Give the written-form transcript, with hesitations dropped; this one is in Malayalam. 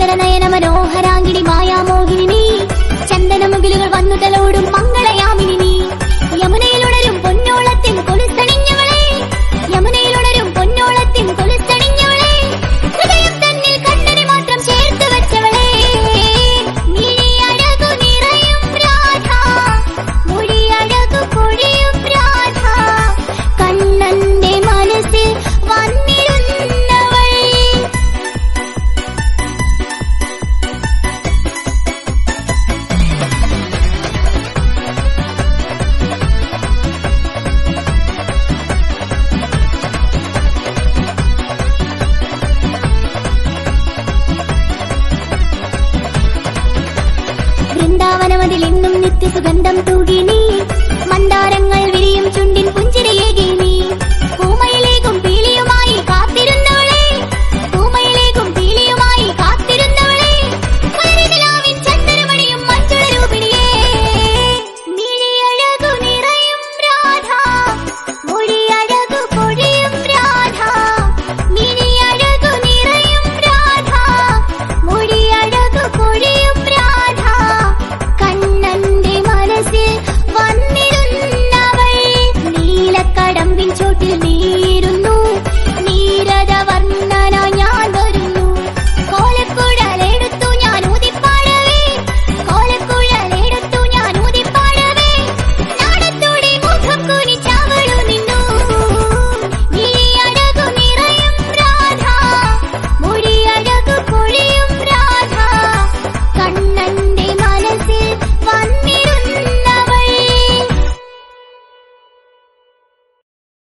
സുന്ദരനയന മനോഹരാങ്കിണി മായാമോഹിനി നീ, ചന്ദനമുകിലുകൾ വന്നു തലോടും മംഗളയാമിനി നീ, യമുനയിലുണരും പൊന്നോളത്തിൻ കൊലുസണിഞ്ഞവളെ, യമുനയിലുണരും പൊന്നോളത്തിൻ കൊലുസണിഞ്ഞവളെ, ഹൃദയം തന്നിൽ കണ്ണനെ മാത്രം ചേർത്ത് വെച്ചവളെ, മിഴിയഴകു നിറയും രാധ, മൊഴിയഴകു പൊഴിയും രാധ, കണ്ണന്റെ മനസ്സിൽ വന്നിരുന്നവൾ. വൃന്ദാവനമതിൽ എന്നും നിത്യസുഗന്ധം തൂകി നീ, മന്ദാരങ്ങൾ വിരിയും ചുണ്ടി